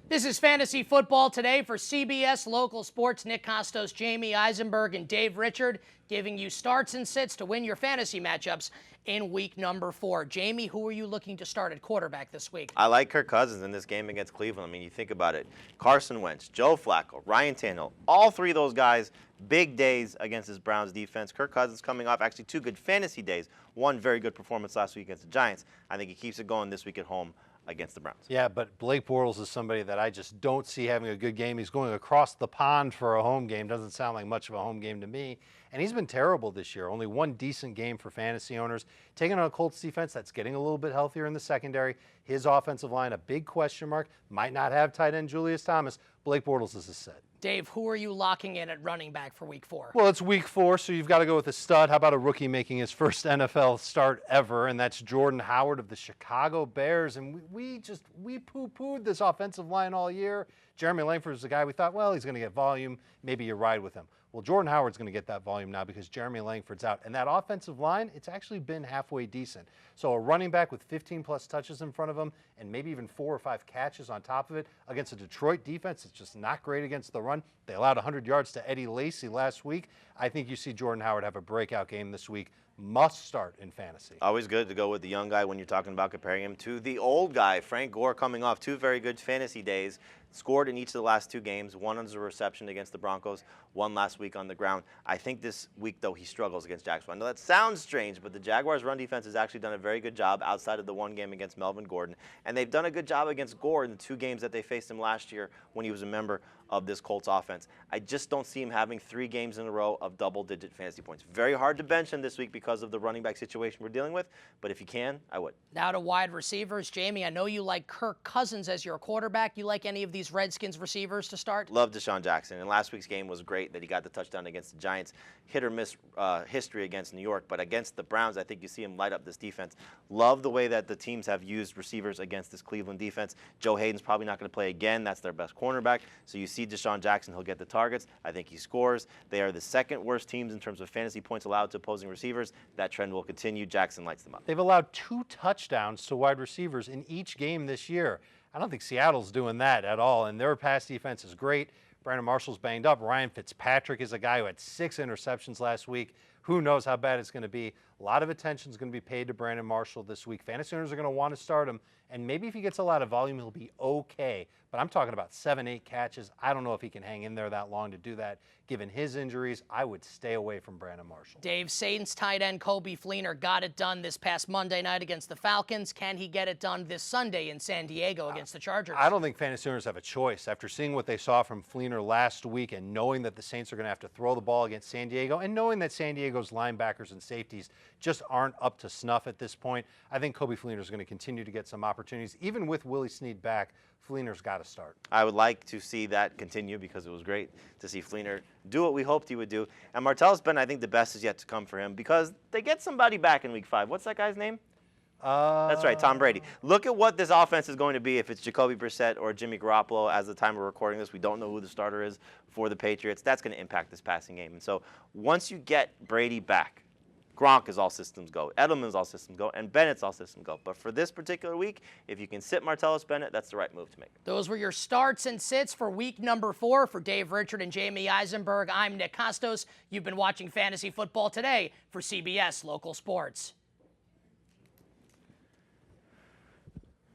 This is Fantasy Football Today for CBS Local Sports. Nick Kostos, Jamey, Eisenberg, and Dave Richard giving you starts and sits to win your fantasy matchups in week number 4. Jamey, who are you looking to start at quarterback this week? I like Kirk Cousins in this game against Cleveland. I mean, you think about it. Carson Wentz, Joe Flacco, Ryan Tannehill, all three of those guys, big days against this Browns defense. Kirk Cousins coming off actually 2 good fantasy days. One very good performance last week against the Giants. I think he keeps it going this week at home against the Browns. Yeah, but Blake Bortles is somebody that I just don't see having a good game. He's going across the pond for a home game. Doesn't sound like much of a home game to me. And he's been terrible this year. Only one decent game for fantasy owners. Taking on a Colts defense that's getting a little bit healthier in the secondary. His offensive line, a big question mark. Might not have tight end Julius Thomas. Blake Bortles is a set. Dave, who are you locking in at running back for week 4? Well, it's week 4, so you've got to go with a stud. How about a rookie making his first NFL start ever, and that's Jordan Howard of the Chicago Bears. And we poo-pooed this offensive line all year. Jeremy Langford is the guy we thought, well, he's going to get volume. Maybe you ride with him. Well, Jordan Howard's going to get that volume now because Jeremy Langford's out. And that offensive line, it's actually been halfway decent. So a running back with 15-plus touches in front of him and maybe even 4 or 5 catches on top of it against a Detroit defense that's just not great against the run. They allowed 100 yards to Eddie Lacy last week. I think you see Jordan Howard have a breakout game this week. Must start in fantasy. Always good to go with the young guy when you're talking about comparing him to the old guy. Frank Gore coming off 2 very good fantasy days. Scored in each of the last 2 games, 1 as a reception against the Broncos, 1 last week on the ground. I think this week, though, he struggles against Jacksonville. I know that sounds strange, but the Jaguars' run defense has actually done a very good job outside of the 1 game against Melvin Gordon. And they've done a good job against Gore in the 2 games that they faced him last year when he was a member of this Colts offense. I just don't see him having 3 games in a row of double-digit fantasy points. Very hard to bench him this week because of the running back situation we're dealing with, but if you can, I would. Now to wide receivers. Jamey, I know you like Kirk Cousins as your quarterback. You like any of these Redskins receivers to start? Love Deshaun Jackson, and last week's game was great that he got the touchdown against the Giants. Hit or miss history against New York, but against the Browns, I think you see him light up this defense. Love the way that the teams have used receivers against this Cleveland defense. Joe Hayden's probably not going to play again. That's their best cornerback, so you see Deshaun Jackson, he'll get the targets. I think he scores. They are the 2nd worst teams in terms of fantasy points allowed to opposing receivers. That trend will continue. Jackson lights them up. They've allowed 2 touchdowns to wide receivers in each game this year. I don't think Seattle's doing that at all, and their pass defense is great. Brandon Marshall's banged up. Ryan Fitzpatrick is a guy who had 6 interceptions last week. Who knows how bad it's going to be. A lot of attention is going to be paid to Brandon Marshall this week. Fantasy owners are going to want to start him, and maybe if he gets a lot of volume, he'll be okay. But I'm talking about 7, 8 catches. I don't know if he can hang in there that long to do that. Given his injuries, I would stay away from Brandon Marshall. Dave, Saints tight end Kobe Fleener got it done this past Monday night against the Falcons. Can he get it done this Sunday in San Diego against the Chargers? I don't think fantasy owners have a choice. After seeing what they saw from Fleener last week and knowing that the Saints are going to have to throw the ball against San Diego and knowing that San Diego's linebackers and safeties just aren't up to snuff at this point, I think Kobe Fleener is going to continue to get some opportunities. Even with Willie Snead back, Fleener's got to start. I would like to see that continue because it was great to see Fleener do what we hoped he would do. And Martellus Bennett, I think the best is yet to come for him because they get somebody back in week 5. What's that guy's name? That's right, Tom Brady. Look at what this offense is going to be if it's Jacoby Brissett or Jimmy Garoppolo. As the time we're recording this, we don't know who the starter is for the Patriots. That's going to impact this passing game. And so once you get Brady back, Gronk is all systems go, Edelman is all systems go, and Bennett's all systems go. But for this particular week, if you can sit Martellus Bennett, that's the right move to make. Those were your starts and sits for week number 4. For Dave Richard and Jamey Eisenberg, I'm Nick Kostos. You've been watching Fantasy Football Today for CBS Local Sports.